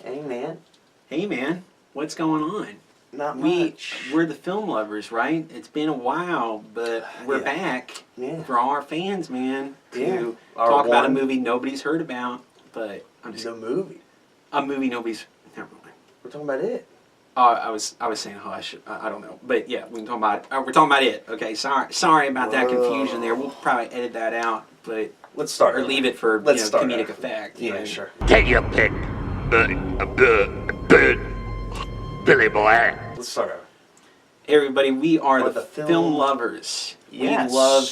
Hey, man. Hey man, what's going on? Not much. We're the film lovers, right? It's been a while, but we're Yeah. back Yeah. for all our fans, man, to Yeah. Our talk about a one- movie nobody's heard about. But I'm just The movie. a movie nobody's never mind. We're talking about it. I was saying hush. I don't know, but yeah, we can talk about. We're talking about it. Okay, sorry about that confusion there. We'll probably edit that out, but Let's start. or leave it for Let's start comedic over. effect. Yeah, right? sure. Take your pick, Billy boy. Let's start over. Hey everybody, we are Or the the film film- lovers. Yes. We love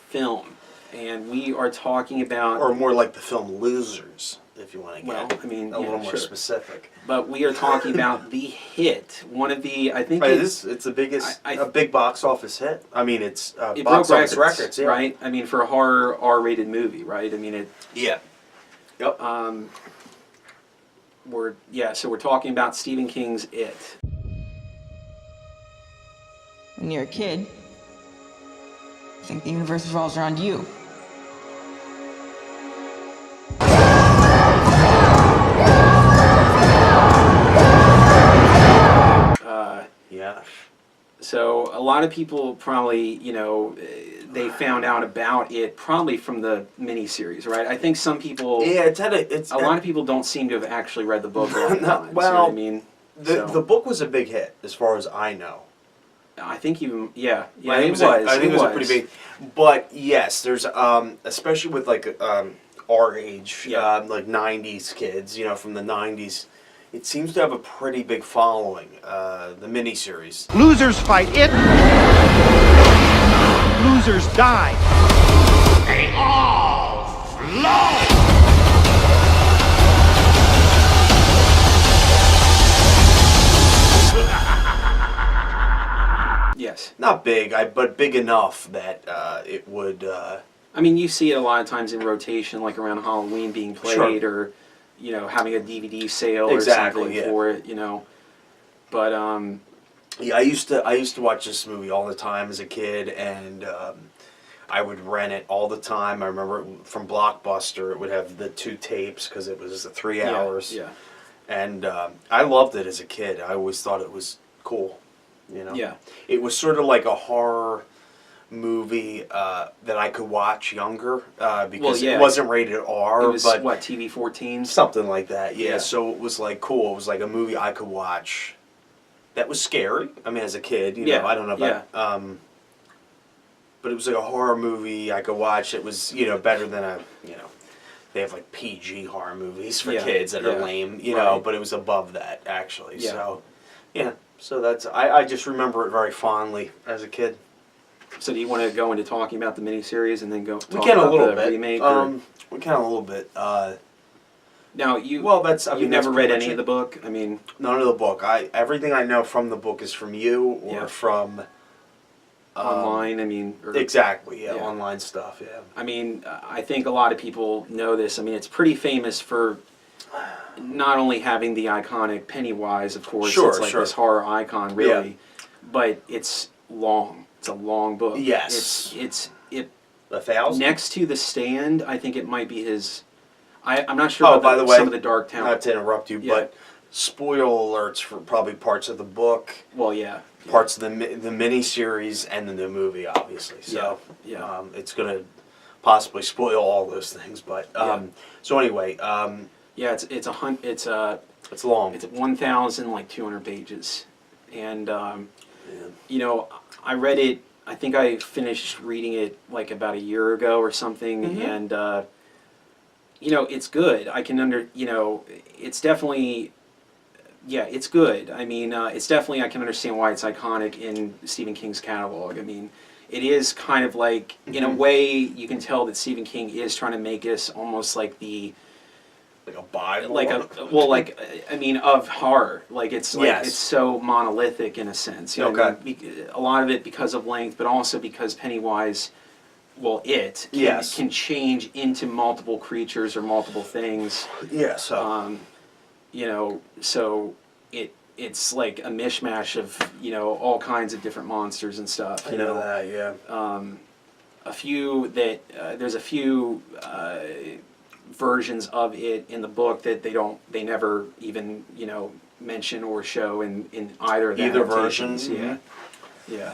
film, and we are talking about. Or more like the film Losers, if you want to get Well, I mean, a little yeah, more sure. specific. But we are talking about the hit, one of the I think Right, it's, it's the biggest, I- a big box office hit. I mean, it's it box broke office records, yeah. right? I mean, for a horror R-rated movie, right? I mean, it. Yeah. Yep. So we're talking about Stephen King's It. When you're a kid, you think the universe revolves around you. Yeah. So a lot of people probably, they found out about it probably from the miniseries, right? I think some people. Yeah, it's A lot of people don't seem to have actually read the book a lot of No, times. well, you know what I mean, the book was a big hit, as far as I know. I think even I think it was. I think it was a pretty big. But yes, there's especially with like our age, Yeah. like '90s kids, from the '90s. It seems to have a pretty big following. The miniseries. Losers fight it. Losers die. They all flow. Yes, Not big, but big enough that it would. I mean you see it a lot of times in rotation, like around Halloween being played, Sure. or having a DVD sale Exactly, or something yeah. for it, But Yeah, I used to watch this movie all the time as a kid, and I would rent it all the time. I remember from Blockbuster, it would have the 2 tapes because it was 3 hours. Yeah. And I loved it as a kid. I always thought it was cool. Yeah. It was sort of like a horror movie that I could watch younger because yeah. it wasn't rated R, It was but what, TV 14? something like that. Yeah. Yeah. So it was like cool. It was like a movie I could watch. That was scary. I mean, as a kid, Yeah, I don't know about. But it was like a horror movie I could watch. It was better than they have like PG horror movies for Yeah, kids that are yeah. lame, Right. but it was above that actually. Yeah. So, yeah. So that's I just remember it very fondly as a kid. So do you want to go into talking about the miniseries and then go We talk can a about little the bit. remake? Or, We can a little bit. now you Well, that's I you've mean, never that's read pretty any much of the book. I mean, None of the book. Everything I know from the book is from you or Yeah. from online. I mean, or, exactly. Yeah, Yeah. online stuff. Yeah. I mean, I think a lot of people know this. I mean, it's pretty famous for not only having the iconic Pennywise, of course, Sure, it's like sure. this horror icon, really, but it's long. It's a long book. Yes. It's 1,000. next to The Stand. I think it might be his. I'm not sure Oh, about by the way, some of the Dark Tower. Not to interrupt you, Yeah. but spoiler alerts for probably parts of the book, Well, yeah. parts of the mini series, and the new movie, obviously. So Yeah, yeah. it's gonna possibly spoil all those things. But so anyway, Yeah, it's it's long. It's 1,200 pages, and I read it. I think I finished reading it like about a year ago or something, Mm-hmm. and it's good. I can it's definitely, yeah, it's good. I mean, it's definitely I can understand why it's iconic in Stephen King's catalog. I mean, it is kind of like in a Mhm. way you can tell that Stephen King is trying to make us almost like the. like a Bible. Of horror, like it's Yes. so monolithic in a sense. You know what I Okay. mean? A lot of it because of length, but also because Pennywise, Yes. can change into multiple creatures or multiple things. Yeah. So So it's like a mishmash of all kinds of different monsters and stuff. I know that. Yeah. There's a few versions of it in the book that they never even mention or show in either of the Either adaptations. version, Yeah.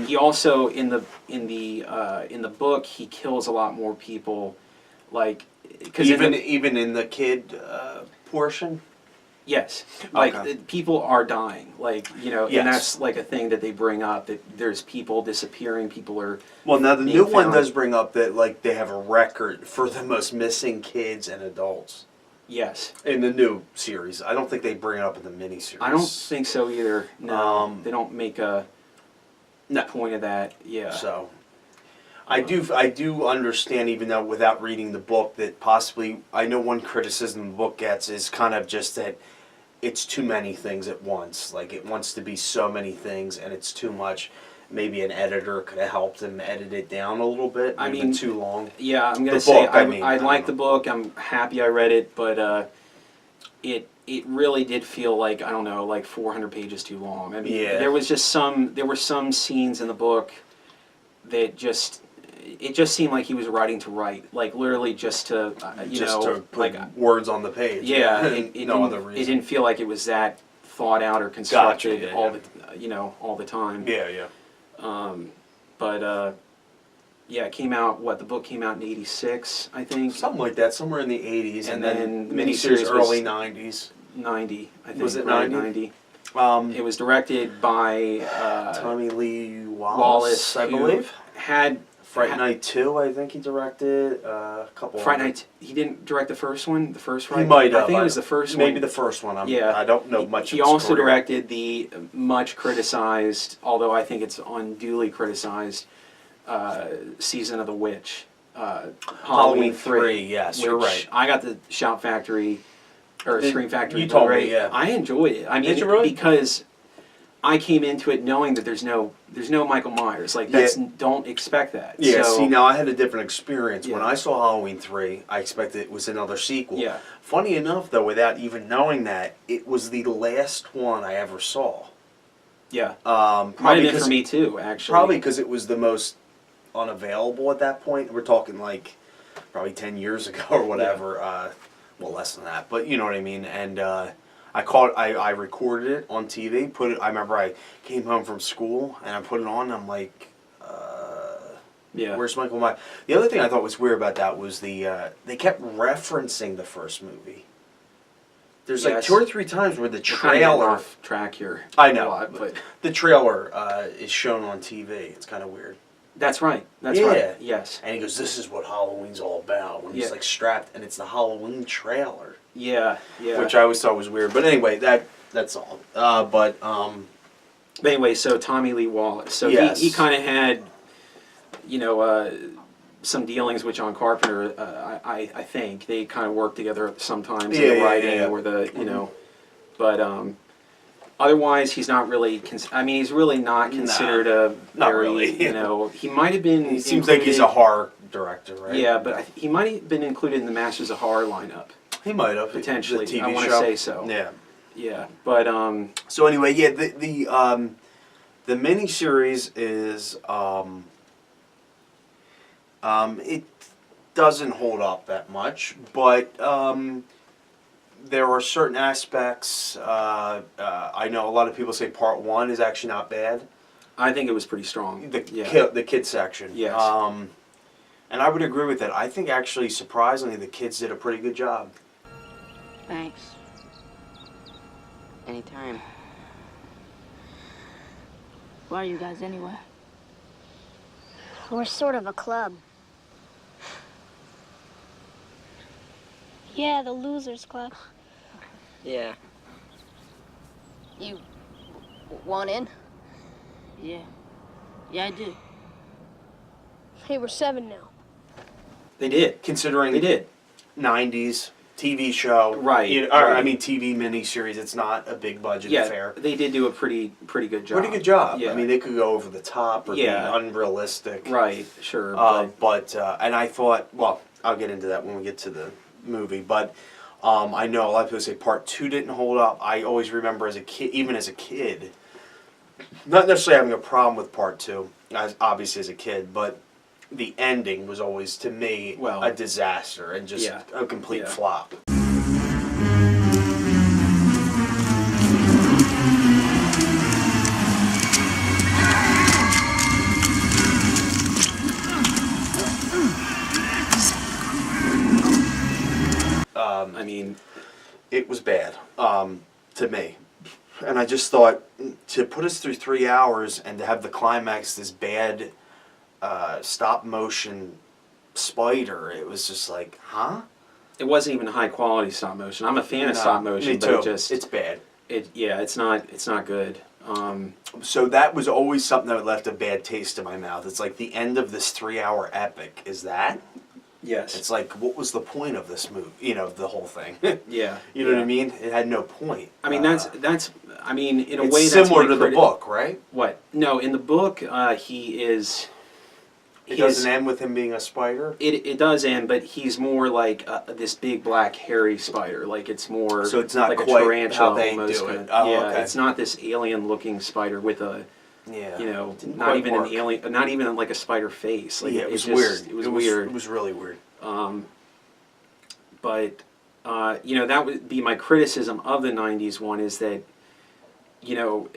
He also in the book he kills a lot more people, like because even in the kid portion. yes, like Okay. people are dying, like Yes. and that's like a thing that they bring up, that there's people disappearing, people are Well, now the being new one found. does bring up that like they have a record for the most missing kids and adults yes. in the new series. I don't think they bring it up in the miniseries. I don't think so either. No, they don't make a No. point of that. Yeah. So, I do understand, even though without reading the book, that possibly I know one criticism the book gets is kind of just that it's too many things at once. Like it wants to be so many things, and it's too much. Maybe an editor could have helped them edit it down a little bit. I It would've mean, been too long. Yeah, I'm gonna The say book, I mean, I I don't like know. the book. I'm happy I read it, but it really did feel like, I don't know, like 400 pages too long. I mean, Yeah. there were some scenes in the book that it just seemed like he was writing to write, like literally just to Just to put like words on the page. yeah, No other reason. it didn't feel like it was that thought out or constructed yeah, all yeah. all the time. Yeah, yeah. But yeah, it came out. The book came out in '86, I think. Something like that, somewhere in the 80s, And and then then the miniseries miniseries was- early 90s. 90, I think. Was it right, 90? It was directed by Tommy Lee Wallace, Wallace, I who believe. had Fright Night 2, I think he directed. A couple. Fright other- Night. He didn't direct the first one. The first He Fright. might I have. think it was the first one. Maybe the first one. Yeah. I don't know much. He of his also career. directed the much criticized, although I think it's unduly criticized, Season of the Witch. Halloween 3, yes, you're which right. I got the Shout Factory or Did- Scream Factory you told me, Blu-ray. yeah. I enjoyed it. I mean, Did you really? because I came into it knowing that there's no Michael Myers. Like that's Yeah. don't expect that. Yeah, So, see, now I had a different experience. When Yeah. I saw Halloween 3, I expected it was another sequel. Yeah. Funny enough, though, without even knowing that, it was the last one I ever saw. yeah, Probably might have been because- for me too. Actually, Probably because it was the most unavailable at that point. We're talking like probably 10 years ago or whatever. Well, less than that, but you know what I mean. And I recorded it on TV. I remember I came home from school and I put it on. And I'm like, Yeah. where's Michael Myers? The other thing I thought was weird about that was they kept referencing the first movie. There's like Yes. 2 or 3 times where the We're kinda getting trailer, off track here. I know, a lot, but the trailer is shown on TV. It's kind of weird. that's right. That's Yeah. right. Yes. And he goes, "This is what Halloween's all about." When Yeah. he's like strapped, and it's the Halloween trailer, Yeah. Yeah. which I always thought was weird. But anyway, that's all. But Anyway, so Tommy Lee Wallace. So Yes. he kind of had, some dealings with John Carpenter. I think they kind of worked together sometimes in Yeah, the yeah, writing yeah. or the but otherwise he's not really. He's really not considered a not very. really. He might have been. he seems like he's a included- horror director, right? Yeah, but he might have been included in the Masters of Horror lineup. he might have Potentially. The TV I wanna show. say so. Yeah. Yeah, but So anyway, yeah, the miniseries is it doesn't hold up that much, but there are certain aspects. I know a lot of people say part 1 is actually not bad. I think it was pretty strong. The kid section. Yes. And I would agree with that. I think actually, surprisingly, the kids did a pretty good job. Thanks. Anytime. Who are you guys anyway? We're sort of a club. Yeah, the Losers Club. Yeah. You want in? Yeah. Yeah, I do. Hey, we're 7 now. They did. Considering They did. 90s TV show, Right, Or right. I mean, TV miniseries. It's not a big budget Yeah, affair. they did do a pretty good job. Pretty good job. Yeah. I mean, they could go over the top or Yeah. be unrealistic. Right, sure. And I thought, well, I'll get into that when we get to the movie. But I know a lot of people say part 2 didn't hold up. I always remember as a kid, even as a kid, not necessarily having a problem with part 2, obviously as a kid, but the ending was always, to me, Well, a disaster and just yeah, a complete yeah. flop. I mean, It was bad, to me. And I just thought, to put us through 3 hours and to have the climax this bad stop motion spider, it was just like, huh? it wasn't even high quality stop motion. I'm a fan of No, stop motion, me but too. it just It's bad. it's not good. So that was always something that left a bad taste in my mouth. It's like the end of this 3-hour epic. Is that? Yes. It's like, what was the point of this movie? You know, the whole thing. Yeah. You know what I yeah. mean? It had no point. I mean, that's. I mean, in a It's way, that's similar my to the book, right? What? No, in the book, he is. It doesn't end with him being a spider. It does end, but he's more like this big black hairy spider. Like it's more. So it's not like quite a tarantula how they almost. do it. Kind Oh, yeah, okay. it's not this alien-looking spider with a, Yeah. you know, Didn't not quite even work. an alien, not even like a spider face. Like Yeah, it was just, weird. It was weird. It was really weird. But you know, that would be my criticism of the '90s one, is that, you know,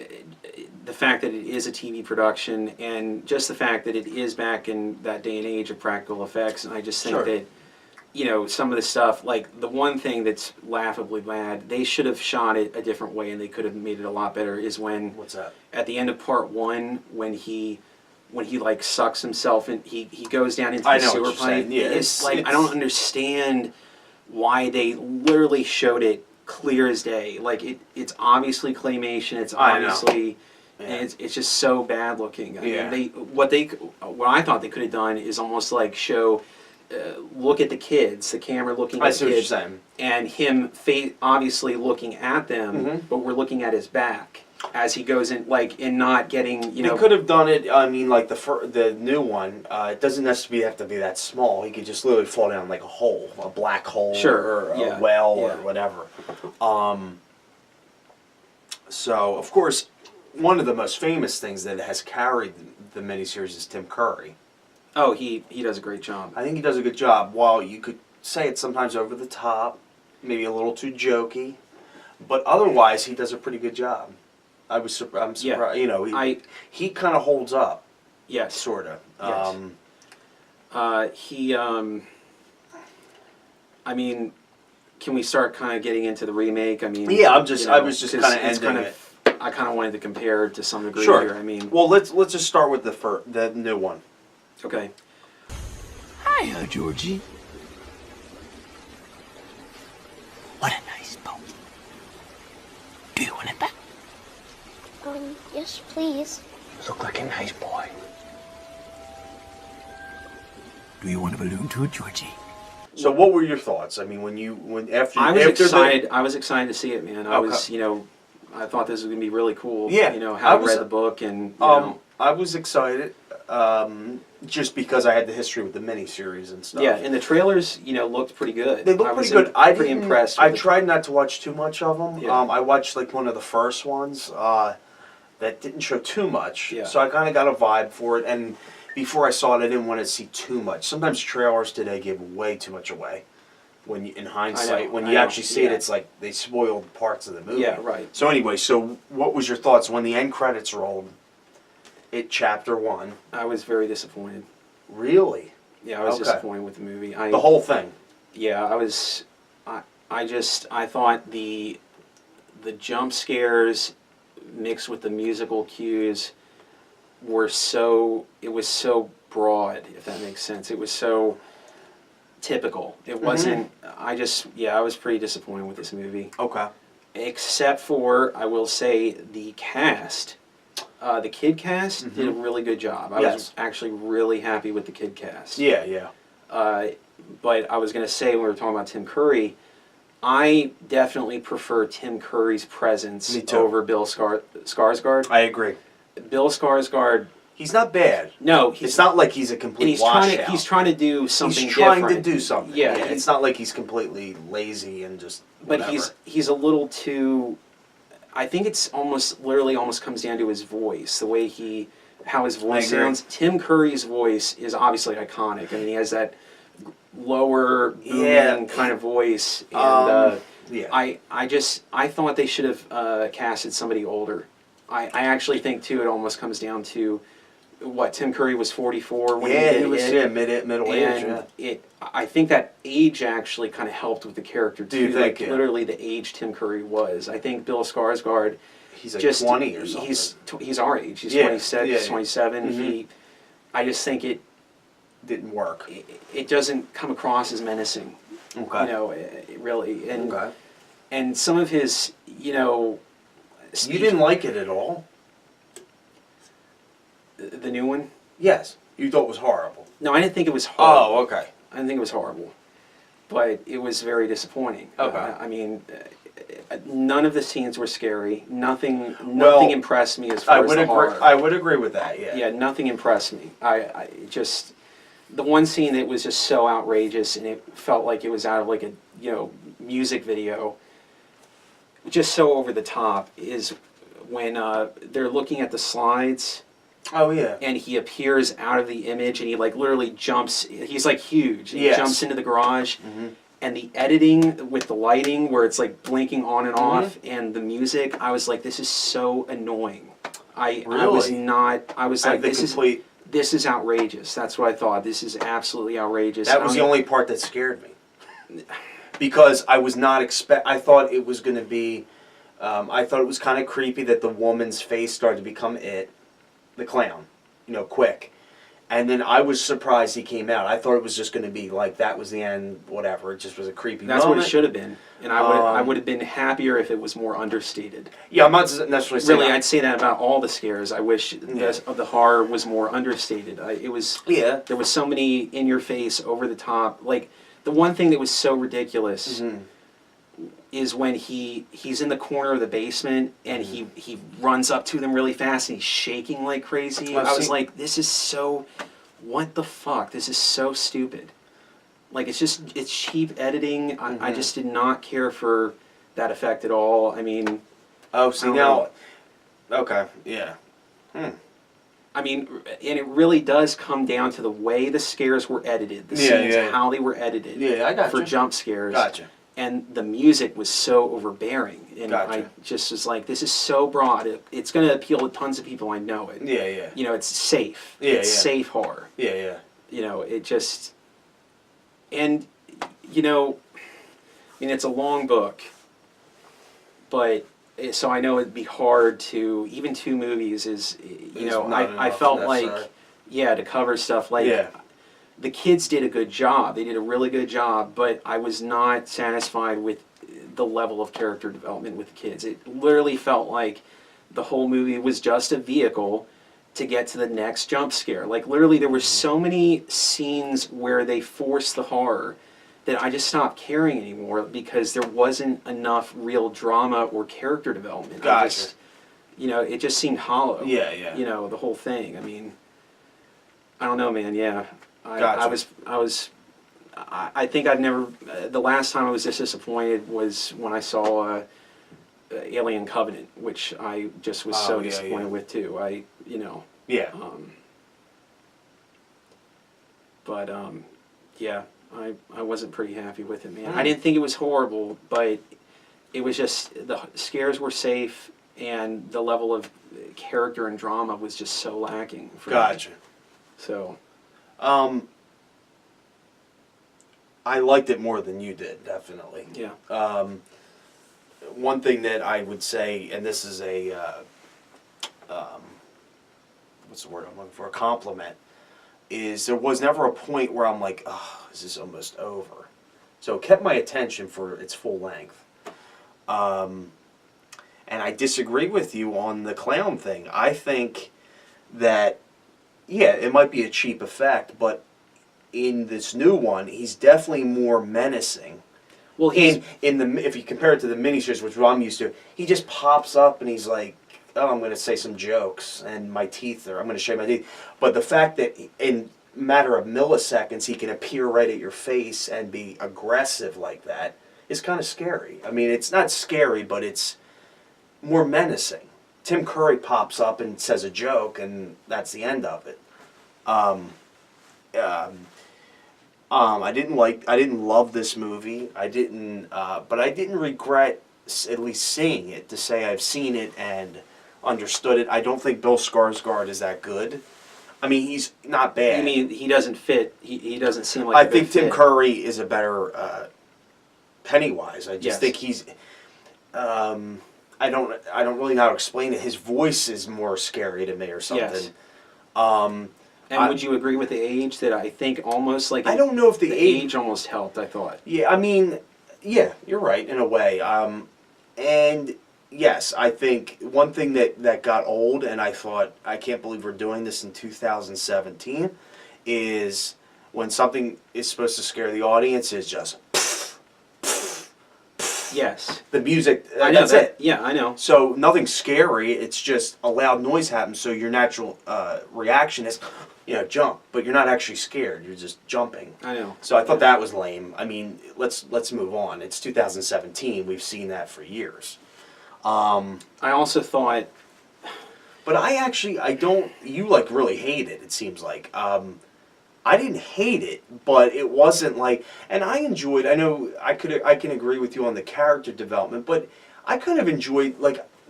the fact that it is a TV production and just the fact that it is back in that day and age of practical effects, and I just think Sure. that, you know, some of the stuff, like the one thing that's laughably bad, they should have shot it a different way and they could have made it a lot better, is when What's that? at the end of part 1, when he like sucks himself and he goes down into I the know what sewer you're pipe. saying. Yeah, it's like, I it's- don't understand why they literally showed it clear as day. Like it's obviously claymation. It's I know. obviously, Yeah. and it's just so bad looking. I Yeah. mean, what I thought they could have done is almost like show, look at the kids, the camera looking I at see the what you're kids, saying. and him obviously looking at them, Mhm. but we're looking at his back as he goes in, like, and not getting, you know. He could have done it. I mean, like the new one. It doesn't necessarily have to be that small. He could just literally fall down like a hole, a black hole, Sure, or a yeah, well, yeah. or whatever. So of course, one of the most famous things that has carried the miniseries is Tim Curry. Oh, he does a great job. I think he does a good job. While you could say it's sometimes over the top, maybe a little too jokey, but otherwise he does a pretty good job. I'm surprised. Yeah. You know, he kind of holds up, Yes. sort of. Yes. I mean, can we start kind of getting into the remake? I mean, Yeah, I was just 'cause kinda it's ending it. I kind of wanted to compare it to some degree Sure. here. I mean, Well, let's just start with the new one. okay. Hiya, Georgie. What a nice boat. Do you want it back? Yes, please. Look like a nice boy. Do you want a balloon too, Georgie? So, what were your thoughts? I mean, after I was after excited. I was excited to see it, man. I Okay. was, you know, I thought this was gonna be really cool. Yeah, You know, I having was- read the book and you know, I was excited, just because I had the history with the miniseries and stuff. yeah, and the trailers, you know, looked pretty good. They look I pretty was good. I pretty didn't- impressed. I with the- tried not to watch too much of them. Yeah. I watched like one of the first ones that didn't show too much, Yeah. so I kind of got a vibe for it. And before I saw it, I didn't want to see too much. Sometimes trailers today give way too much away. When in hindsight, when I you know, actually see it, yeah. it's like they spoiled parts of the movie. Yeah, right. So anyway, so what was your thoughts when the end credits rolled? Chapter 1. I was very disappointed. Really? Yeah, I was Okay. disappointed with the movie. The whole thing. Yeah, I was. I thought the jump scares mixed with the musical cues were so. It was so broad, if that makes sense. It was so typical. It wasn't. I was pretty disappointed with this movie. Okay. Except for, I will say, the cast. The kid cast did a really good job. I was actually really happy with the kid cast. Yeah, yeah. But I was going to say, when we were talking about Tim Curry, I definitely prefer Tim Curry's presence Me too. over Bill Skarsgård. I agree. Bill Skarsgård, He's not bad. no, It's not like he's a and complete he's trying washout. he's trying to do something He's trying different. to do something. Yeah, It's not like he's completely lazy and just. but whatever. he's a little too. I think it's almost literally almost comes down to his voice, the way he how his voice I agree. sounds. Tim Curry's voice is obviously iconic. I mean, he has that lower, booming Yeah. kind of voice. And Yeah. I thought they should have casted somebody older. I actually think, too, it almost comes down to what Tim Curry was 44 when he Yeah, did he was it. middle age. And Yeah. I think that age actually kind of helped with the character Do you too. think, Like yeah? literally the age Tim Curry was. I think Bill Skarsgård, He's like just 20 or something. He's our age. He's Yeah, 26, yeah, yeah. 27. Mhm. I just think Didn't work. it doesn't come across as menacing. Okay. You know, really. And Okay. and some of his, you know, You didn't like it at all? the new one. Yes. You thought it was horrible. No, I didn't think it was horrible. Oh, okay. I didn't think it was horrible, but it was very disappointing. Okay. I mean, none of the scenes were scary. Nothing Well, impressed me as far I as would the agree. horror. I would agree with that. Yeah. Yeah, nothing impressed me. I just the one scene that was just so outrageous and it felt like it was out of like a music video, just so over the top, is when they're looking at the slides. Oh yeah. And he appears out of the image and he like literally jumps, he's like huge, and Yes. he jumps into the garage, Mhm. and the editing with the lighting where it's like blinking on and Mm-hmm. off, and the music, I was like, this is so annoying. I Really? was I like, the this complete. this is outrageous. That's what I thought. This is absolutely outrageous. That was the only part that scared me. Because I was not I thought it was going to be. I thought it was kind of creepy that the woman's face started to become the clown, quick. And then I was surprised he came out. I thought it was just going to be like that was the end, whatever. It just was a creepy That's moment. what it should have been. And I would have been happier if it was more understated. Yeah, I'm not necessarily saying Really, that. I'd say that about all the scares. I wish the horror was more understated. It was. Yeah. There was so many in your face, over the top. Like the one thing that was so ridiculous is when he's in the corner of the basement and he runs up to them really fast and he's shaking like crazy. I was like, this is so. What the fuck? This is so stupid. Like it's cheap editing. I just did not care for that effect at all. I mean. Oh, see I don't now. know. Okay. Yeah. I mean, and it really does come down to the way the scares were edited, the Yeah, scenes, yeah. how they were edited Yeah, I got for you. jump scares. Gotcha. And the music was so overbearing, and Gotcha. I just was like, "This is so broad. It's going to appeal to tons of people. I know it. Yeah, yeah. You know, it's safe. Yeah, it's yeah. safe horror. Yeah, yeah. You know, it just, and you know, I mean, it's a long book, but so I know it'd be hard to even 2 movies is It's know not I enough felt necessary. like to cover stuff like Yeah. the kids did a good job. They did a really good job, but I was not satisfied with the level of character development with the kids. It literally felt like the whole movie was just a vehicle to get to the next jump scare. Like literally there were so many scenes where they forced the horror that I just stopped caring anymore because there wasn't enough real drama or character development. Gotcha. It just seemed hollow. Yeah, yeah. The whole thing. I mean, I don't know, man. Yeah. Gotcha. I think I've never. The last time I was this disappointed was when I saw Alien Covenant, which I just was so yeah, disappointed yeah. with too. Yeah. I wasn't pretty happy with it, man. I didn't think it was horrible, but it was just the scares were safe and the level of character and drama was just so lacking. For me. Gotcha. So. I liked it more than you did, definitely. Yeah. One thing that I would say, and this is what's the word I'm looking for? A compliment, is there was never a point where I'm like, oh, this is almost over. So it kept my attention for its full length. And I disagree with you on the clown thing. I think that, yeah, it might be a cheap effect, but in this new one, he's definitely more menacing. Well, If you compare it to the miniseries, which I'm used to, he just pops up and he's like, "Oh, I'm going to say some jokes, and I'm going to show my teeth." But the fact that in a matter of milliseconds he can appear right at your face and be aggressive like that is kind of scary. I mean, it's not scary, but it's more menacing. Tim Curry pops up and says a joke, and that's the end of it. I didn't love this movie. But I didn't regret at least seeing it, to say I've seen it and understood it. I don't think Bill Skarsgård is that good. I mean, he's not bad. You mean he doesn't fit? He doesn't seem like I a good think Tim fit. Curry is a better Pennywise. I just Yes. think he's. I don't really know how to explain it. His voice is more scary to me, or something. Yes. Um, And would you agree with the age that I think almost like I don't know if the age almost helped? I thought. Yeah, I mean, yeah, you're right in a way. And yes, I think one thing that got old, and I thought, I can't believe we're doing this in 2017, is when something is supposed to scare the audience, is just Yes. the music. I know That's that. it. Yeah, I know. So nothing scary. It's just a loud noise happens. So your natural reaction is, jump. But you're not actually scared. You're just jumping. I know. So I thought that was lame. I mean, let's move on. It's 2017. We've seen that for years. I also thought. But I don't. You really hate it. It seems like. I didn't hate it, but it wasn't like. And I enjoyed. I know I can agree with you on the character development, but I kind of enjoyed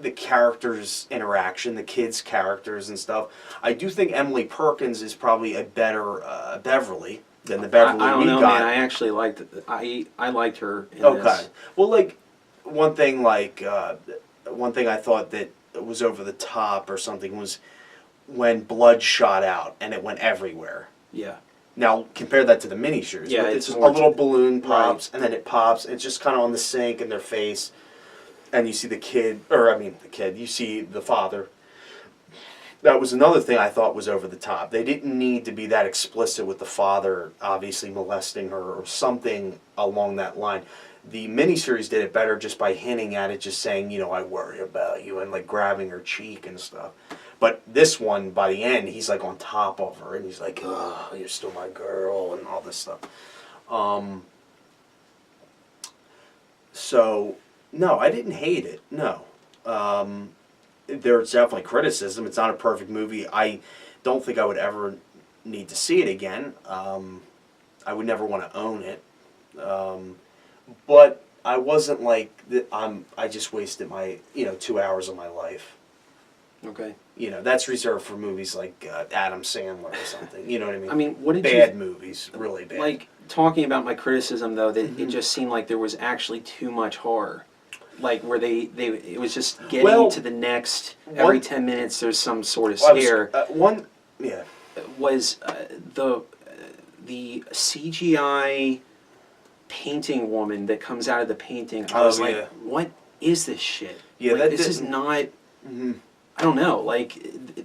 the characters' interaction, the kids' characters and stuff. I do think Emily Perkins is probably a better Beverly than the Beverly I don't we know, got. man. I actually liked. I liked her. In Okay. This. Well, one thing I thought that was over the top or something was when blood shot out and it went everywhere. Yeah. Now compare that to the miniseries. Yeah, it's it's just more a little balloon pops right. and then it pops. And it's just kind of on the sink in their face, and you see the kid, or I mean the kid. You see the father. That was another thing I thought was over the top. They didn't need to be that explicit with the father obviously molesting her or something along that line. The miniseries did it better just by hinting at it, just saying, I worry about you, and grabbing her cheek and stuff. But this one, by the end, he's on top of her, and he's like, "Oh, you're still my girl," and all this stuff. So, no, I didn't hate it. No. There's definitely criticism. It's not a perfect movie. I don't think I would ever need to see it again. I would never want to own it. But I wasn't I just wasted my 2 hours of my life. Okay. That's reserved for movies like Adam Sandler or something. You know what I mean? I mean, what did bad movies, really bad. Talking about my criticism though, that Mm-hmm. it just seemed like there was actually too much horror. Where it was just getting to the next every 10 minutes there's some sort of scare. Was the CGI painting woman that comes out of the painting. I was like, what is this shit? Yeah, this is not. I don't know.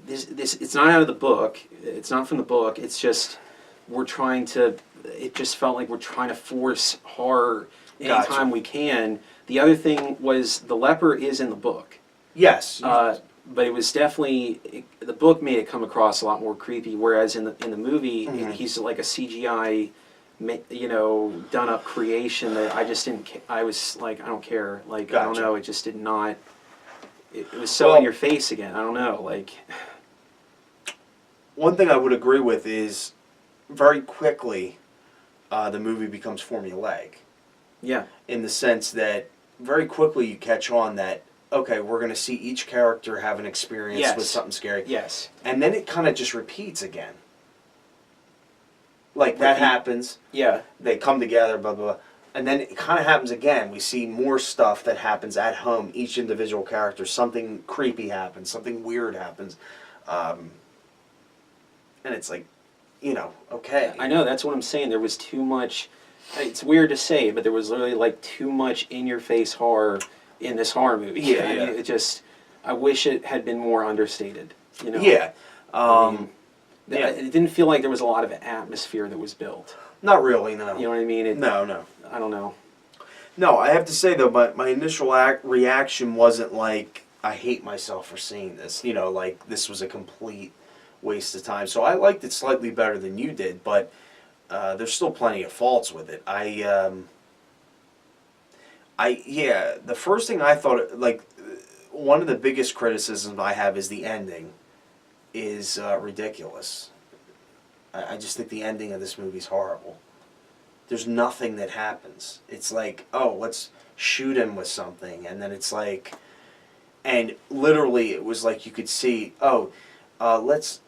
This it's not out of the book. It's not from the book. It's just we're trying to. It just felt like we're trying to force horror anytime we can. The other thing was the leper is in the book. Yes. But it was definitely the book made it come across a lot more creepy. Whereas in the movie, he's like a CGI, done up creation that I just didn't. I was like, I don't care. I don't know. It just did not. It was so in your face again. I don't know. One thing I would agree with is very quickly the movie becomes formulaic. Yeah. In the sense that very quickly you catch on that, okay, we're going to see each character have an experience with something scary. Yes. And then it kind of just repeats again. That happens. Yeah. They come together, blah, blah, blah. And then it kind of happens again. We see more stuff that happens at home. Each individual character, something creepy happens, something weird happens. And it's okay. I know, that's what I'm saying. There was too much. It's weird to say, but there was literally too much in-your-face horror in this horror movie. Yeah, I mean, I wish it had been more understated. Yeah. It didn't feel like there was a lot of atmosphere that was built. Not really, no. You know what I mean? No. I don't know. No, I have to say, though, my initial reaction wasn't like, I hate myself for seeing this. This was a complete waste of time. So I liked it slightly better than you did, but there's still plenty of faults with it. The first thing I thought, one of the biggest criticisms I have is the ending is ridiculous. I just think the ending of this movie is horrible. There's nothing that happens. It's like, oh, let's shoot him with something, and then it's like, and literally it was like you could see, oh, let's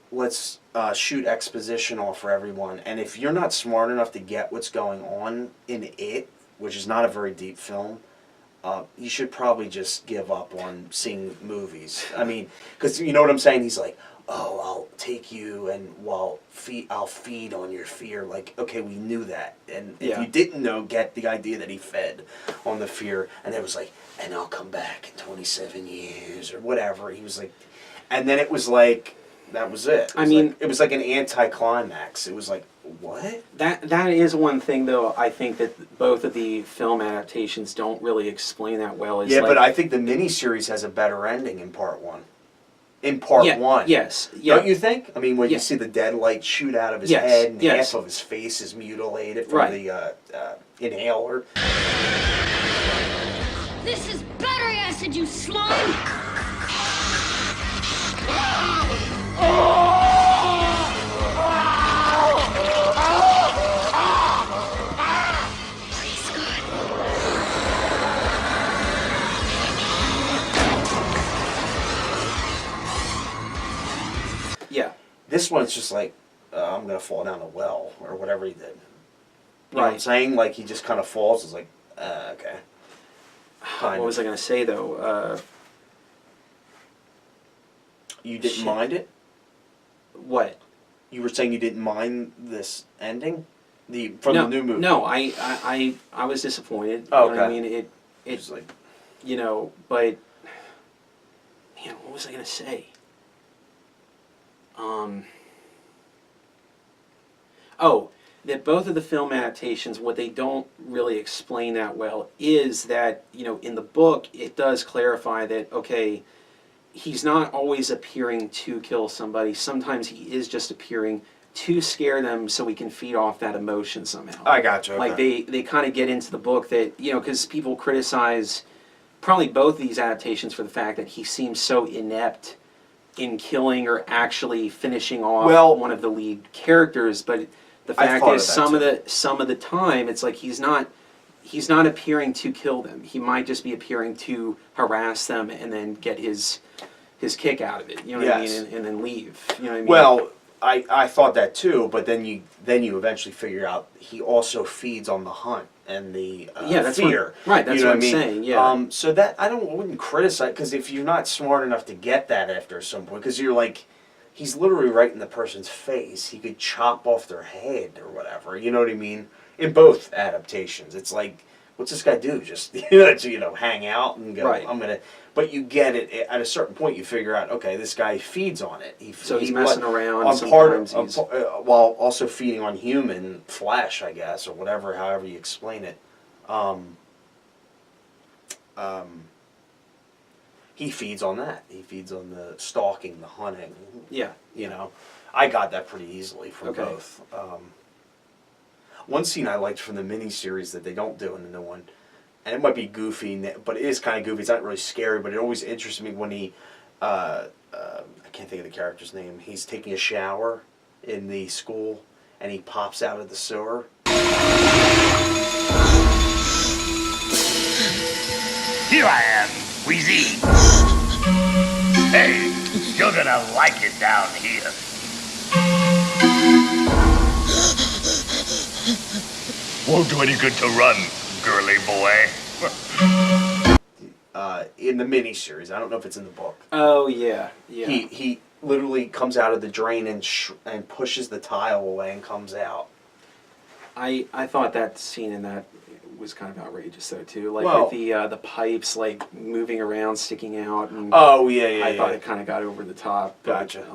shoot exposition off for everyone, and if you're not smart enough to get what's going on in it, which is not a very deep film, you should probably just give up on seeing movies. I mean, because you know what I'm saying? He's like, oh, I'll take you and I'll feed on your fear. Like, okay, we knew that. And if you didn't know, get the idea that he fed on the fear. And it was like, and I'll come back in 27 years or whatever. He was like, and then it was like, that was it. It was like an anticlimax. It was like, what? That is one thing, though, I think that both of the film adaptations don't really explain that well. Yeah, but I think the miniseries has a better ending in part one. In part one. Yes. Yeah. Don't you think? I mean, when you see the dead light shoot out of his head and half of his face is mutilated from the inhaler. This is better acid, you slime! Yeah. This one's just like, I'm going to fall down a well, or whatever he did. You know what I'm saying? Like, he just kind of falls. It's like, okay. What was I going to say, though? You didn't mind it? What? You were saying you didn't mind this ending? From the new movie? No, I was disappointed. Oh, you know what I okay. mean? It's like, you know, but, man, what was I going to say? That both of the film adaptations, what they don't really explain that well is that, you know, in the book, it does clarify that, okay, he's not always appearing to kill somebody. Sometimes he is just appearing to scare them so we can feed off that emotion somehow. I gotcha. Like, okay. they kind of get into the book that, you know, because people criticize probably both these adaptations for the fact that he seems so inept in killing or actually finishing off one of the lead characters, but the fact is some of the time it's like he's not appearing to kill them. He might just be appearing to harass them and then get his kick out of it. You know what I mean? And then leave. You know what I mean? Well, I thought that too, but then you eventually figure out he also feeds on the hunt and the that's fear. That's you know what I'm I mean? saying. Yeah. So that I wouldn't criticize, because if you're not smart enough to get that after some point, because you're like, he's literally right in the person's face. He could chop off their head or whatever. You know what I mean? In both adaptations, it's like, what's this guy do? Just hang out and go. Right. I'm gonna. But you get it at a certain point. You figure out, okay, this guy feeds on it. So he's messing around. While also feeding on human flesh, I guess, or whatever, however you explain it. He feeds on that. He feeds on the stalking, the hunting. Yeah. You know, I got that pretty easily from both. One scene I liked from the miniseries that they don't do in the new one, and it might be goofy, but it is kind of goofy. It's not really scary, but it always interests me when he, I can't think of the character's name. He's taking a shower in the school, and he pops out of the sewer. Here I am, Wheezy. Hey, you're gonna like it down here. Won't do any good to run, girly boy. In the miniseries, I don't know if it's in the book. Oh yeah. He literally comes out of the drain and pushes the tile away and comes out. I thought that scene in that was kind of outrageous though too, like Well, with the pipes like moving around, sticking out. And oh yeah. I thought it kind of got over the top. But, Gotcha.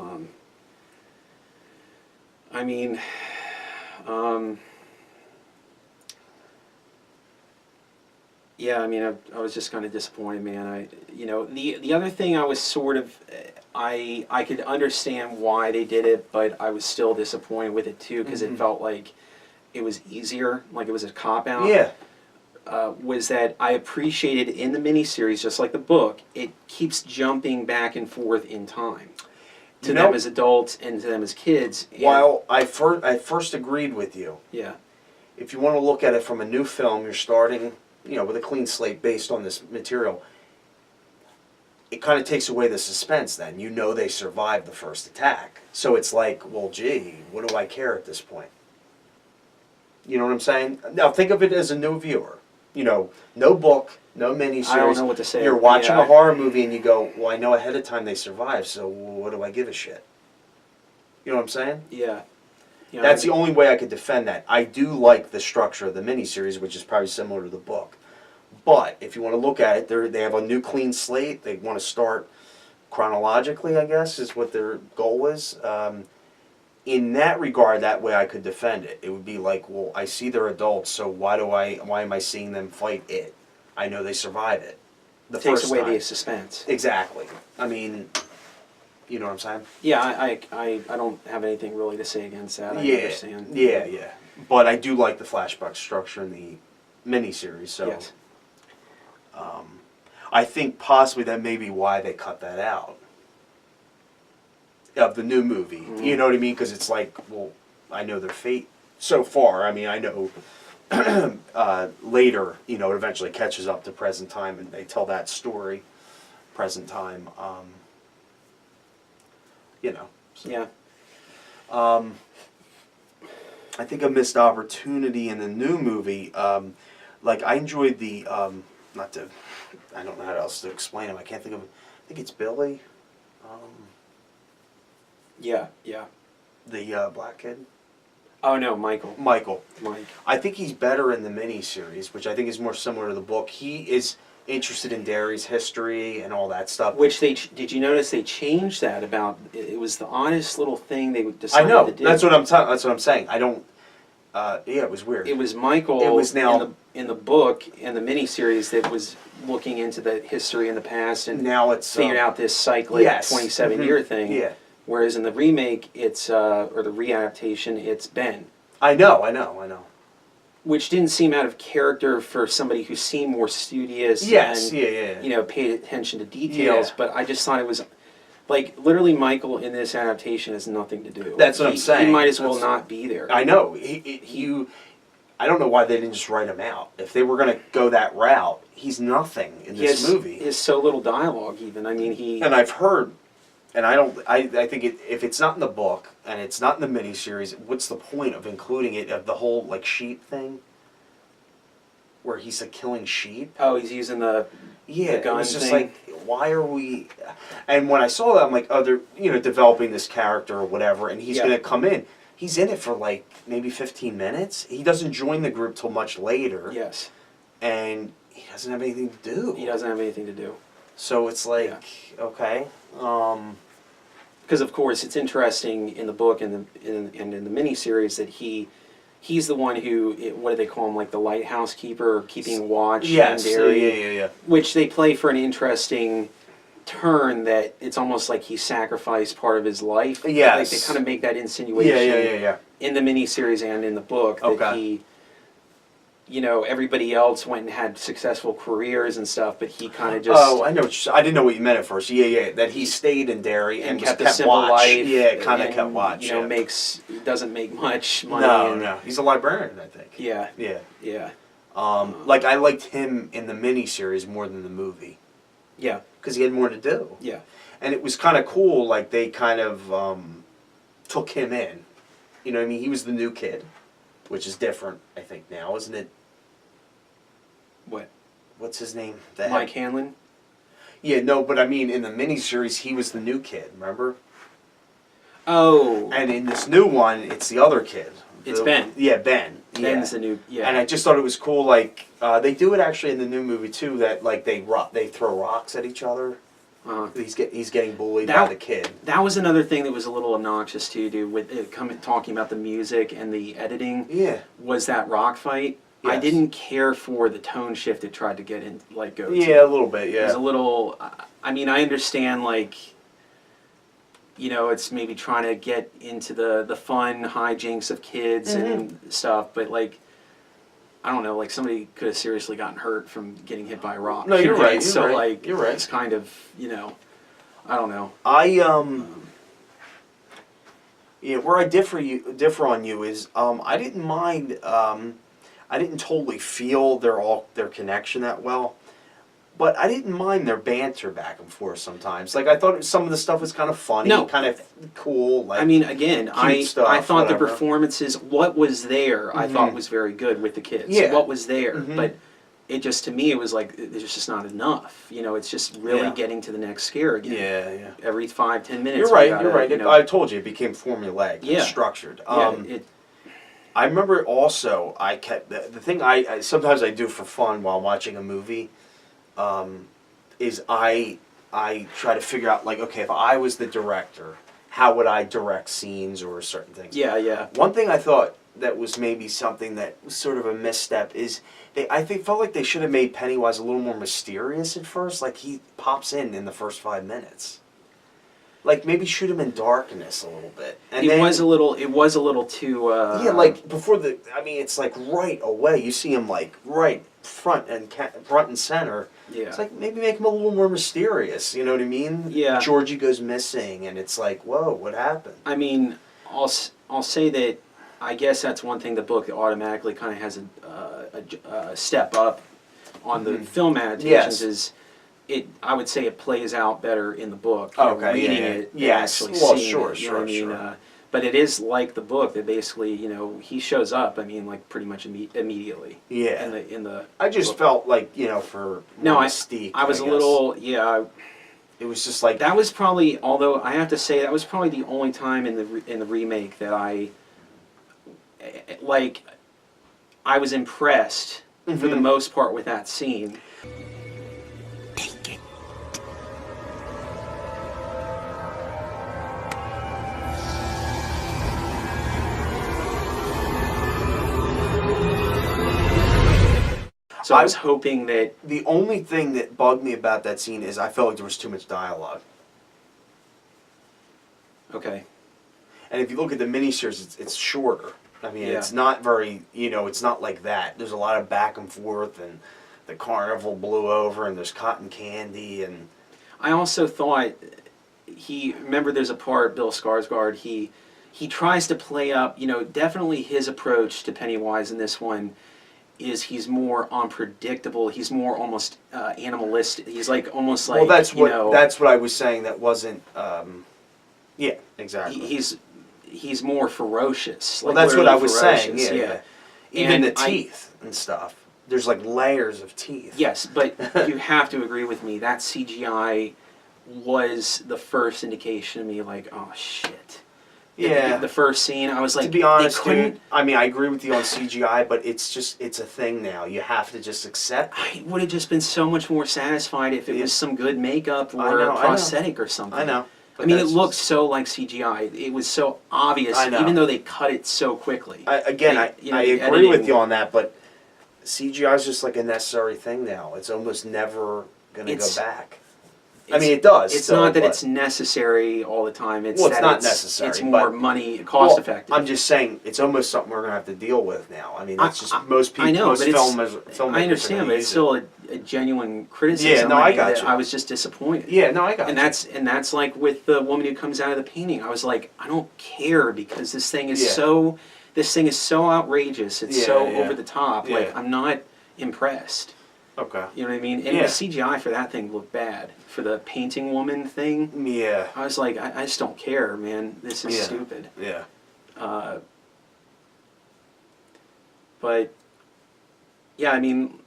I mean, yeah. I mean, I was just kind of disappointed, man. The other thing I was sort of, I could understand why they did it, but I was still disappointed with it too because it felt like it was easier, like it was a cop out. Yeah. was that I appreciated in the miniseries, just like the book, it keeps jumping back and forth in time to You know- them as adults and to them as kids. And- While I first agreed with you, yeah, if you want to look at it from a new film, you're starting, with a clean slate based on this material. It kind of takes away the suspense then. You know they survived the first attack. So it's like, well, gee, what do I care at this point? You know what I'm saying? Now think of it as a new viewer. No book, no miniseries. I don't know what to say. You're watching Yeah. a horror movie and you go, well, I know ahead of time they survived, so what do I give a shit? You know what I'm saying? yeah. You know, That's the only way I could defend that. I do like the structure of the miniseries, which is probably similar to the book. But if you want to look at it, they have a new clean slate. They want to start chronologically, I guess, is what their goal is. In that regard, that way I could defend it. It would be like, well, I see they're adults, so why am I seeing them fight it? I know they survive it. The takes first away time. the suspense. Exactly. I mean, you know what I'm saying? Yeah, I don't have anything really to say against that. I understand. Yeah. But I do like the flashback structure in the miniseries, so Yes. I think possibly that may be why they cut that out of the new movie. Mm-hmm. You know what I mean? Because it's like, well, I know their fate so far. I mean, I know later, it eventually catches up to present time, and they tell that story, present time. So. Yeah. I think a missed opportunity in the new movie. I enjoyed the I don't know how else to explain him. I can't think of. I think it's Billy, Yeah. the black kid. Oh no, Michael. Michael. Mike. I think he's better in the miniseries, which I think is more similar to the book. He is interested in Derry's history and all that stuff. Which did you notice they changed that about? It was the honest little thing they I decided know. to do. That's what I'm saying. I don't. It was weird. It was Michael. It was now- in the book and the miniseries that was looking into the history in the past and Now it's figured out this cyclic yes. 27-year thing. Yeah. Whereas in the remake, it's or the readaptation, it's Ben, I know. which didn't seem out of character for somebody who seemed more studious. Yes. And, Yeah. paid attention to details. Yeah. But I just thought it was. Like, literally, Michael in this adaptation has nothing to do. That's what I'm He saying. might as well That's- not be there. I know. I don't know why they didn't just write him out. If they were going to go that route, he's nothing in He this has, movie. He has so little dialogue, even. I mean, he. And I've heard, and I think if it's not in the book and it's not in the miniseries, what's the point of including it? Of the whole sheep thing, where he's killing sheep. Oh, he's using the. Yeah, The gun it was just thing. like, why are we? And when I saw that, I'm like, oh, they're developing this character or whatever, and he's Yeah. going to come in. He's in it for maybe 15 minutes. He doesn't join the group till much later, Yes. and he doesn't have anything to do. He doesn't have anything to do. So it's like, okay, Because, of course, it's interesting in the book and in the miniseries that he's the one who, what do they call him, like the lighthouse keeper, or keeping watch yes, in Derry, yeah. which they play for an interesting turn that it's almost like he sacrificed part of his life. Yes. Like they kind of make that insinuation Yeah. in the miniseries and in the book that Okay. he, everybody else went and had successful careers and stuff, but he kind of just... Oh, I know. I didn't know what you meant at first. Yeah. That he stayed in Derry and was kept a kept simple watch. life. Yeah, kind of and, kept watch. doesn't make much money. No. He's a librarian, I think. Yeah. Yeah. I liked him in the miniseries more than the movie Yeah. because he had more to do. Yeah. And it was kind of cool. Like they kind of took him in. You know what I mean? He was the new kid, which is different, I think, now, isn't it? What? What's his name? Mike Hanlon? Yeah, no, but I mean, in the miniseries, he was the new kid, remember? Oh. And in this new one, it's the other kid. It's Ben. Yeah, Ben. Ben's the new... Yeah. And I just thought it was cool, they do it actually in the new movie, too, that, they throw rocks at each other. He's getting bullied by the kid. That was another thing that was a little obnoxious, too, dude, with it talking about the music and the editing. Yeah. Was that rock fight. I Yes. didn't care for the tone shift it tried to get in, go to. Yeah, a little bit, It was yeah. a little. I mean, I understand, it's maybe trying to get into the fun hijinks of kids and stuff, but I don't know, like somebody could have seriously gotten hurt from getting hit by a rock. No, you're You know? right, you're So right, like, you're right. it's kind of, you know, I don't know. Yeah, where I differ on you is I didn't mind. I didn't totally feel their connection that well, but I didn't mind their banter back and forth sometimes. Like I thought some of the stuff was kind of funny, No. kind of cool. Like I mean, again, I stuff, thought whatever. the performances, what was there, I thought was very good with the kids. Yeah. What was there, Mhm. but it just to me it was like there's just not enough. You know, it's just really Yeah. getting to the next scare again. Yeah. Every 5-10 minutes. You're we right. gotta, You're right. You know, I told you it became formulaic, Yeah. and structured. yeah, I remember also I kept the thing I sometimes I do for fun while watching a movie, is I try to figure out like, okay, if I was the director, how would I direct scenes or certain things? yeah. One thing I thought that was maybe something that was sort of a misstep is felt like they should have made Pennywise a little more mysterious at first. Like he pops in the first 5 minutes. Like maybe shoot him in darkness a little bit. And It then, was a little too. yeah, like before it's like right away. You see him like right front and center. Yeah. It's like maybe make him a little more mysterious. You know what I mean? Yeah. Georgie goes missing, and it's like, whoa, what happened? I mean, I'll say that I guess that's one thing the book automatically kind of has a step up on the film adaptations Yes. is it. I would say it plays out better in the book. You know, Okay, reading yeah. it, and Yes. actually Well, seeing sure, it, you know what I sure, mean? sure. But it is like the book that basically, you know, he shows up. I mean, like pretty much immediately. Yeah. In the. I just book. felt like, you know, for No, more I mystique. I was a guess. little yeah. It was just like That was probably, although I have to say, that was probably the only time in the remake that I was impressed for the most part with that scene. Take it. So I was hoping that the only thing that bugged me about that scene is I felt like there was too much dialogue. okay, And if you look at the miniseries, it's shorter. I mean, Yeah. it's not very, you know, it's not like that. There's a lot of back and forth, and the carnival blew over, and there's cotton candy, and I also thought remember there's a part Bill Skarsgård he tries to play up, you know, definitely his approach to Pennywise in this one is he's more unpredictable. He's more almost animalistic. He's like almost like well, that's you know, that's what I was saying. That wasn't. Yeah, exactly. he's more ferocious. well, like that's what I literally was saying. ferocious, Yeah. Even And the teeth and stuff. There's like layers of teeth. Yes, but you have to agree with me. That CGI was the first indication to me, like, oh shit. Yeah. The first scene, I was like, To be honest, they couldn't. dude, I mean, I agree with you on CGI, but it's a thing now. You have to just accept it. I would have just been so much more satisfied if it was some good makeup I or know, I know. prosthetic or something. I know. I but mean, it that's looked just- so like CGI. It was so obvious, I know. even though they cut it so quickly. I They- you know, I the agree with editing- you on that, but CGI is just like a necessary thing now. It's almost never going to go It's- back. I mean, it does. It's still, not that but- it's necessary all the time. It's Well, it's that not necessary, It's more but- money, cost well, effective. I'm just saying, it's almost something we're going to have to deal with now. I mean, I- it's just most people, I know, most but it's, filmmakers I understand, are but gonna it's use still it. a genuine criticism. Yeah, no, I mean, got that you. I was just disappointed. Yeah, no, I got And you. that's like with the woman who comes out of the painting. I was like, I don't care because this thing is Yeah. so outrageous. It's Yeah, so yeah. over the top. Like Yeah. I'm not impressed. Okay. You know what I mean? And Yeah. the CGI for that thing looked bad. For the painting woman thing, Yeah. I was like, I just don't care, man. This is Yeah. stupid. Yeah. But yeah, I mean,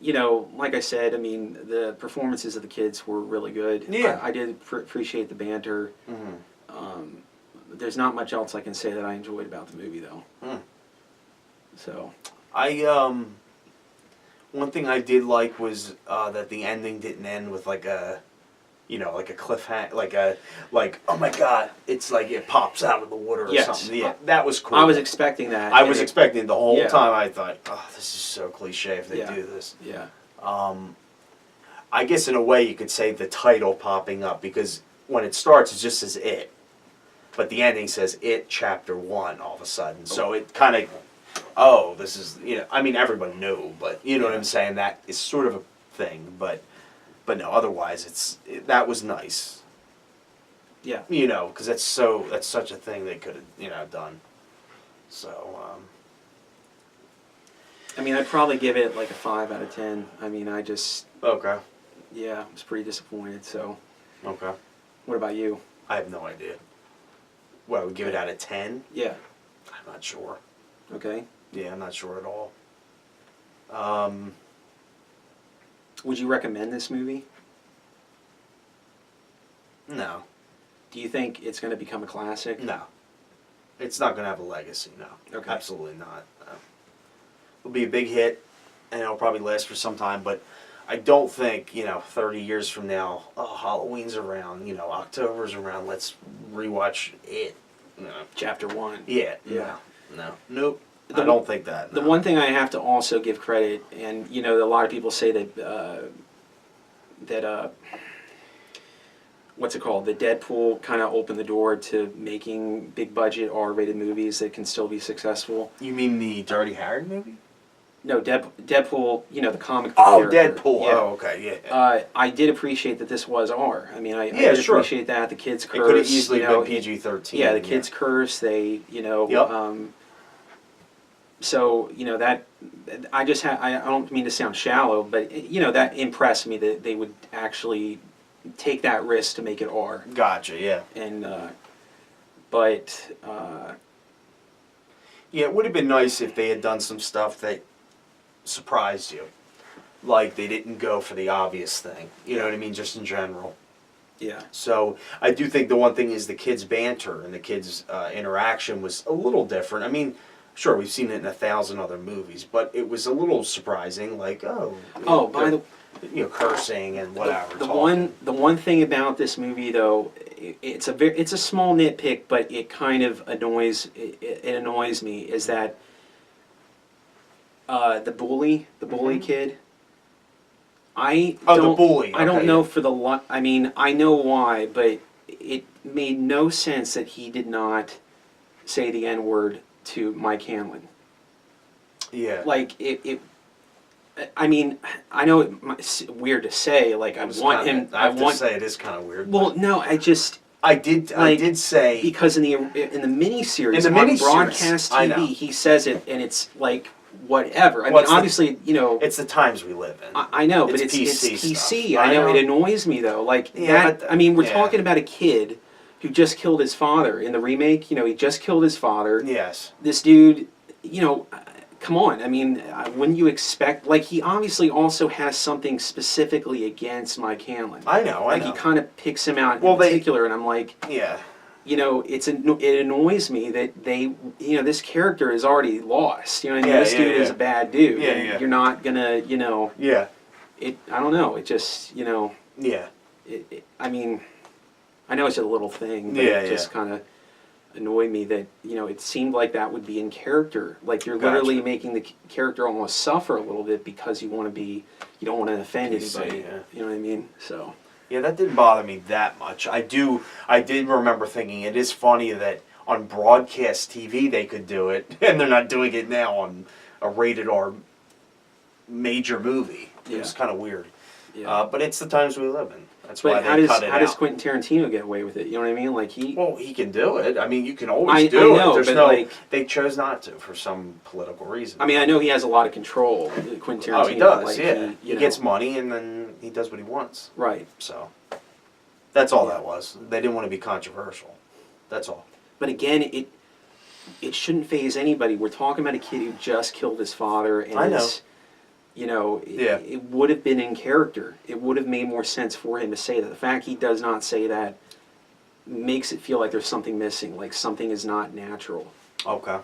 you know, like I said, I mean, the performances of the kids were really good. Yeah. I did appreciate the banter. There's not much else I can say that I enjoyed about the movie, though. So One thing I did like was that the ending didn't end with like a, you know, like a cliffhanger, like oh my god, it's like it pops out of the water or Yes. something. Yeah, that was cool. I was expecting that. I and was it- expecting the whole yeah. time. I thought, oh, this is so cliche if they Yeah. do this. Yeah. I guess in a way you could say the title popping up because when it starts it just says it, but the ending says it chapter 1 all of a sudden. So it kind of oh, this is, I mean, everybody knew, but you know what Yeah. I'm saying? That is sort of a thing, but no, otherwise, that was nice. Yeah. Because that's such a thing they could have, done. So, I mean, I'd probably give it like a 5 out of 10. I mean, I just, okay, yeah, I was pretty disappointed. So, okay. what about you? I have no idea. What, I would give it out of 10? Yeah. I'm not sure. Okay. Yeah, I'm not sure at all. Would you recommend this movie? No. Do you think it's going to become a classic? No. It's not going to have a legacy, no. Okay. Absolutely not. No. It'll be a big hit, and it'll probably last for some time, but I don't think, 30 years from now, oh, Halloween's around, October's around, let's rewatch it. No. Chapter 1. Yeah. Yeah. No. Nope. I don't think that. The no. one thing I have to also give credit, and a lot of people say that what's it called? The Deadpool kind of opened the door to making big budget R-rated movies that can still be successful. You mean the Dirty Harry movie? No, Deadpool, the comic book Oh, character. Deadpool. Yeah. Oh, okay, yeah. I did appreciate that this was R. I mean, I Yeah, did sure. appreciate that. The kids curse. It could have easily been it- PG-13. Yeah, the kids curse. They, Yep. So that I just I don't mean to sound shallow, but that impressed me that they would actually take that risk to make it R. Gotcha, yeah. And but Yeah, it would have been nice if they had done some stuff that surprised you. Like they didn't go for the obvious thing. You know what I mean? Just in general. yeah, So I do think the one thing is the kids' banter and the kids' interaction was a little different. I mean, sure, we've seen it in 1,000 other movies, but it was a little surprising. Like, by the cursing and whatever. the talking. one thing about this movie though, it's a small nitpick, but it kind of annoys me is that the bully kid. I Oh, the don't, bully, I don't okay, know yeah. for the I mean, I know why, but it made no sense that he did not say the N-word to Mike Hanlon. Yeah. Like it I mean, I know it's weird to say. Like I It was want kinda- him. I have to say it is kind of weird. Well, but no, I I did say because in the miniseries, In the on miniseries, broadcast I know. TV, he says it, and it's like whatever. I Well, mean, it's the- obviously, it's the times we live in. I know, but It's it's PC PC. stuff. I know I it know. annoys me though. Like Yeah, that. but I mean, we're yeah. talking about a kid who just killed his father in the remake. He just killed his father. Yes. This dude, come on. I mean, wouldn't you expect? Like, he obviously also has something specifically against Mike Hanlon. I know. Like, he kind of picks him out Well, in particular, and I'm like, Yeah. it annoys me that they, this character is already lost. You know what I mean? Yeah, This yeah, dude is yeah. a bad dude. Yeah, and yeah. You're not gonna, Yeah. I don't know. It just, Yeah. I mean, I know it's a little thing, but Yeah, it just yeah. kind of annoyed me that, it seemed like that would be in character. Like, you're Gotcha. literally making the character almost suffer a little bit because you don't want to offend PC, anybody. yeah. You know what I mean? So, Yeah, that didn't bother me that much. I did remember thinking it is funny that on broadcast TV they could do it, and they're not doing it now on a rated R major movie. It was Yeah. kind of weird. yeah. But it's the times we live in. That's why But they cut it how out. does Quentin Tarantino get away with it? You know what I mean? Like, Well, he can do it. I mean, you can always I do know, it. There's but, no. like- They chose not to for some political reason. I mean, I know he has a lot of control, Quentin Tarantino. Oh, he does. Like, Yeah, He, he gets money and then he does what he wants. right. So that's all that was. They didn't want to be controversial. That's all. But again, it shouldn't faze anybody. We're talking about a kid who just killed his father, and I know. is, Yeah. it would have been in character. It would have made more sense for him to say that. The fact he does not say that makes it feel like there's something missing, like something is not natural. Okay.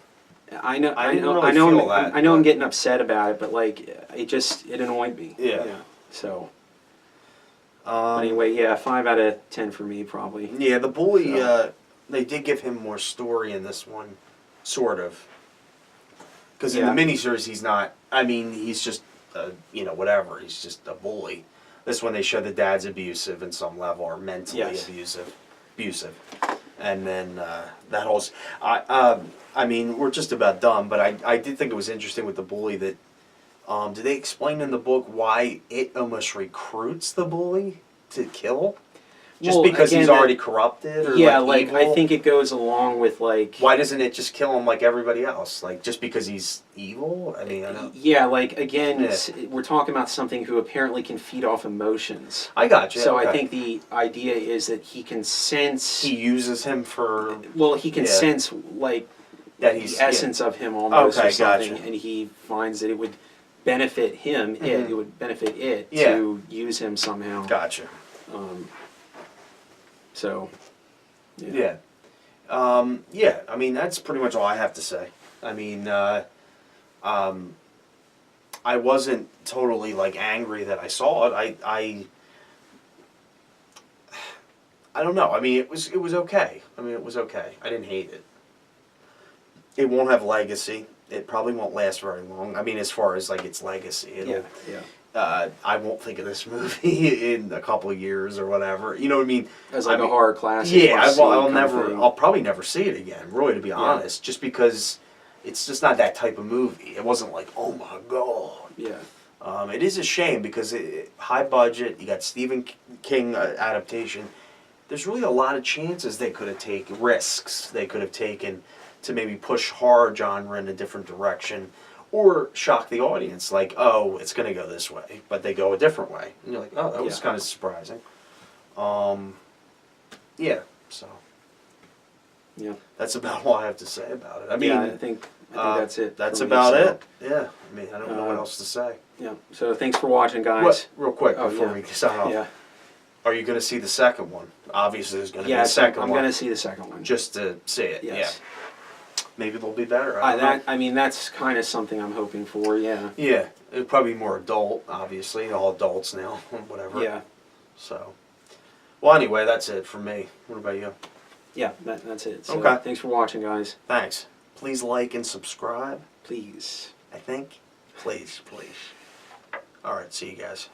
I know, I I didn't know, really I know, feel that, I know I'm but- getting upset about it, but like, it annoyed me. Yeah. So, but anyway, yeah, 5 out of 10 for me, probably. Yeah, the bully. So- They did give him more story in this one, sort of. Because Yeah. in the miniseries, he's not. I mean, he's just, whatever. He's just a bully. This one, they show the dad's abusive in some level, or mentally Yes. abusive, And then that whole, I mean, we're just about done, but I did think it was interesting with the bully that, did they explain in the book why it almost recruits the bully to kill? Just Well, because again, he's already corrupted, or Yeah, like like I evil? think it goes along with like. Why doesn't it just kill him like everybody else? Like just because he's evil? I mean, I don't. Yeah, like again, Yeah. we're talking about something who apparently can feed off emotions. I got you. So I okay. think the idea is that he can sense. he uses him for Well, he can Yeah. sense like that. He's the essence of him almost, Okay, or something, gotcha. and he finds that it would benefit him. It would benefit it Yeah. to use him somehow. Yeah. Gotcha. So. Yeah. Yeah. I mean, that's pretty much all I have to say. I mean, I wasn't totally like angry that I saw it. I don't know. I mean, it was okay. I mean, it was okay. I didn't hate it. It won't have legacy. It probably won't last very long. I mean, as far as like its legacy, it'll, Yeah. Yeah. I won't think of this movie in a couple of years or whatever. You know what I mean? As like I a mean, horror classic. Yeah, must-see I'll kind of never. thing. I'll probably never see it again. Really, to be honest, just because it's just not that type of movie. It wasn't like, oh my god. Yeah. It is a shame because high budget. You got Stephen King adaptation. There's really a lot of chances they could have taken, risks they could have taken to maybe push horror genre in a different direction, or shock the audience. Like, oh, it's going to go this way, but they go a different way, and you're like, oh, that was Yeah. kind of surprising. Yeah. So Yeah. that's about all I have to say about it. I mean, yeah, I think that's it. That's for me, about so. it. Yeah. I mean, I don't know what else to say. Yeah. So thanks for watching, guys. What? Real quick Oh, before yeah. we sign off. Yeah. Are you going to see the second one? Obviously, there's going to be Yeah. a second I'm one. going to see the second one. Just to see it. Yes. Yeah. Maybe they'll be better. I don't know. I mean, that's kind of something I'm hoping for. Yeah. Yeah. It'll probably be more adult, obviously. All adults now, whatever. Yeah. So. Well, anyway, that's it for me. What about you? Yeah. That's it. So Okay. Thanks for watching, guys. Thanks. Please like and subscribe, Please. I think. Please, please. All right. See you guys.